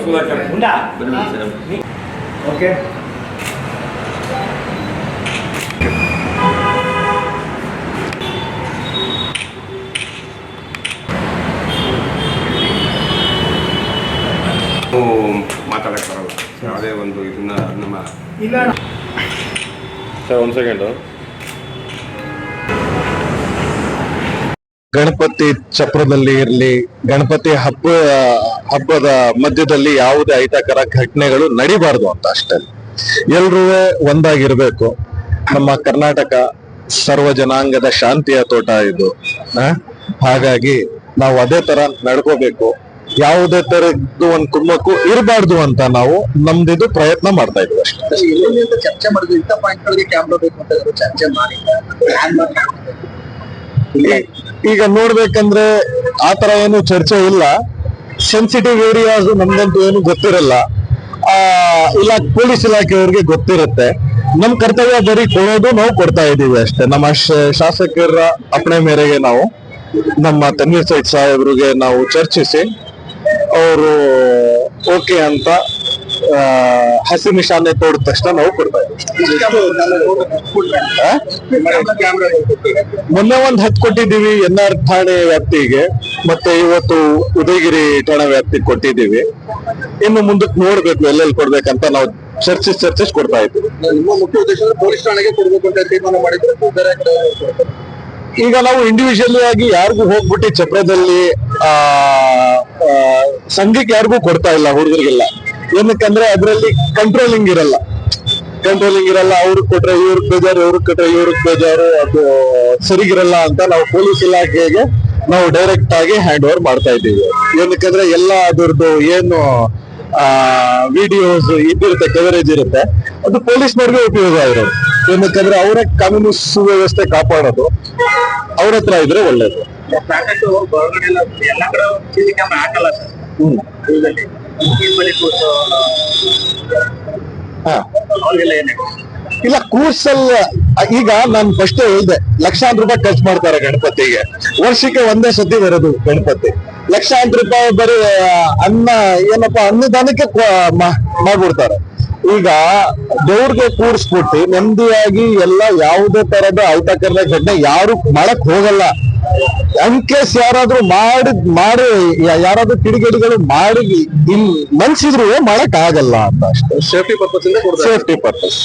Sudhakar okay. ಮಾತಾಡಕ್ಕೆ ಬರಲ್ಲ ಯಾವುದೇ ಒಂದು ಇದನ್ನ ನಮ್ಮ ಇಲ್ಲ ಸರ್ ಒಂದು ಸೆಕೆಂಡು. ಗಣಪತಿ ಚಪ್ರದಲ್ಲಿ ಇರಲಿ, ಗಣಪತಿ ಹಬ್ಬದ ಮಧ್ಯದಲ್ಲಿ ಯಾವುದೇ ಅಹಿತಕರ ಘಟನೆಗಳು ನಡಿಬಾರ್ದು ಅಂತ ಅಷ್ಟೇ. ಎಲ್ರೂ ಒಂದಾಗಿರ್ಬೇಕು. ನಮ್ಮ ಕರ್ನಾಟಕ ಸರ್ವ ಜನಾಂಗದ ಶಾಂತಿಯ ತೋಟ ಇದು. ಹಾಗಾಗಿ ನಾವು ಅದೇ ತರ ನಡ್ಕೋಬೇಕು. ಯಾವುದೇ ತರದ್ದು ಒಂದು ಕುಮ್ಮಕ್ಕು ಇರಬಾರ್ದು ಅಂತ ನಾವು ನಮ್ದಿದು ಪ್ರಯತ್ನ ಮಾಡ್ತಾ ಇದ್ವಿ ಅಷ್ಟೇ. ಚರ್ಚೆ ಮಾಡಿದ್ವಿ, ಇಂಥ ಪಾಯಿಂಟ್ಗಳಿಗೆ ಕ್ಯಾಮ್ರಾ ಬೇಕು ಅಂತ ಚರ್ಚೆ ಮಾಡಿ ಈಗ ನೋಡ್ಬೇಕಂದ್ರೆ ಆತರ ಏನು ಚರ್ಚೆ ಇಲ್ಲ. ಸೆನ್ಸಿಟಿವ್ ಏರಿಯಾಸ್ ನಮ್ಗಂತೂ ಏನು ಗೊತ್ತಿರಲ್ಲ. ಪೊಲೀಸ್ ಇಲಾಖೆಯವ್ರಿಗೆ ಗೊತ್ತಿರುತ್ತೆ. ನಮ್ ಕರ್ತವ್ಯ ಬರೀ ಕೊಡೋದು, ನಾವು ಕೊಡ್ತಾ ಇದೀವಿ ಅಷ್ಟೇ. ನಮ್ಮ ಶಾಸಕರ ಅಪ್ಪಣೆ ಮೇರೆಗೆ ನಾವು ನಮ್ಮ ತನ್ವೀರ್ ಸೈದ್ ಸಾಹೇಬ್ರಿಗೆ ನಾವು ಚರ್ಚಿಸಿ ಅವರು ಓಕೆ ಅಂತ ಹಸಿ ನಿಶಾನೆ ತೋಡಿದ ತಕ್ಷಣ ನಾವು ಕೊಡ್ತಾ ಇದ್ದೀವಿ. ಮೊನ್ನೆ 10 ಕೊಟ್ಟಿದ್ದೀವಿ NR ಠಾಣೆ ವ್ಯಾಪ್ತಿಗೆ, ಮತ್ತೆ ಇವತ್ತು ಉದಯಗಿರಿ ಠಾಣೆ ವ್ಯಾಪ್ತಿಗೆ ಕೊಟ್ಟಿದ್ದೀವಿ. ಇನ್ನು ಮುಂದಕ್ಕೆ ನೋಡ್ಬೇಕು ಎಲ್ಲೆಲ್ಲಿ ಕೊಡ್ಬೇಕಂತ ನಾವು ಚರ್ಚಿಸಿ ಕೊಡ್ತಾ ಇದ್ದೀವಿ. ನಿಮ್ಮ ಮುಖ್ಯ ಉದ್ದೇಶ ಪೊಲೀಸ್ ಠಾಣೆಗೆ ಕೊಡ್ಬೇಕು ಅಂತ ತೀರ್ಮಾನ ಮಾಡಿದ್ರೆ ಬೇರೆ ಕಡೆ ಈಗ ನಾವು ಇಂಡಿವಿಜುವಲ್ ಆಗಿ ಯಾರಿಗೂ ಹೋಗ್ಬಿಟ್ಟು ಚಪ್ರದಲ್ಲಿ ಸಂಘಕ್ಕೆ ಯಾರಿಗೂ ಕೊಡ್ತಾ ಇಲ್ಲ, ಹುಡುಗರಿಗೆಲ್ಲ. ಏನಕ್ಕಂದ್ರೆ ಅದ್ರಲ್ಲಿ ಕಂಟ್ರೋಲಿಂಗ್ ಇರಲ್ಲ. ಅವ್ರಿಗೆ ಕೊಟ್ರೆ ಇವ್ರಿಗೆ ಬೇಜಾರು, ಇವ್ರಿಗೆ ಕೊಟ್ರೆ ಇವ್ರಿಗೆ ಬೇಜಾರು, ಅದು ಸರಿಗಿರಲ್ಲ ಅಂತ ನಾವು ಪೊಲೀಸ್ ಇಲಾಖೆಗೆ ನಾವು ಡೈರೆಕ್ಟ್ ಆಗಿ ಹ್ಯಾಂಡ್ ಓವರ್ ಮಾಡ್ತಾ ಇದ್ದೀವಿ. ಏನಕ್ಕಂದ್ರೆ ಎಲ್ಲ ಅದರದ್ದು ಏನು ವಿಡಿಯೋಸ್ ಇದಿರುತ್ತೆ, ಕವರೇಜ್ ಇರುತ್ತೆ, ಅದು ಪೊಲೀಸ್ನವ್ರಿಗೆ ಉಪಯೋಗ ಇರೋದು. ಏನಕ್ಕಂದ್ರೆ ಅವರ ಕಾನೂನು ಸುವ್ಯವಸ್ಥೆ ಕಾಪಾಡೋದು ಅವ್ರ ಹತ್ರ ಇದ್ರೆ ಒಳ್ಳೇದು. ಇಲ್ಲ, ಕೂರ್ಸಲ್ಲ. ಈಗ ನಾನು ಫಸ್ಟ್ ಹೇಳ್ದೆ, ಲಕ್ಷಾಂತರ ರೂಪಾಯಿ ಖರ್ಚು ಮಾಡ್ತಾರೆ ಗಣಪತಿಗೆ. ವರ್ಷಕ್ಕೆ ಒಂದೇ ಸತಿ ಬರೋದು ಗಣಪತಿ. ಲಕ್ಷಾಂತರ ರೂಪಾಯಿ ಬರೀ ಅನ್ನದಾನಕ್ಕೆ ಮಾಡ್ಬಿಡ್ತಾರೆ. ಈಗ ದೇವ್ರಿಗೆ ಕೂರಿಸ್ಬಿಟ್ಟು ನೆಮ್ಮದಿಯಾಗಿ ಎಲ್ಲ ಯಾವುದೇ ತರದ ಅಹಿತಕರ ಘಟನೆ ಯಾರು ಮಾಡಕ್ ಹೋಗಲ್ಲ. ಅನ್ಕೇಸ್ ಯಾರಾದ್ರೂ ಮಾಡಿ ಯಾರಾದ್ರೂ ಕಿಡಿಗೇಡಿಗಳು ಮಾಡಿ ಮನ್ಸಿದ್ರು ಮಾಡಕ್ ಆಗಲ್ಲ ಅಂತ ಅಷ್ಟೇ. Safety purpose safety purpose.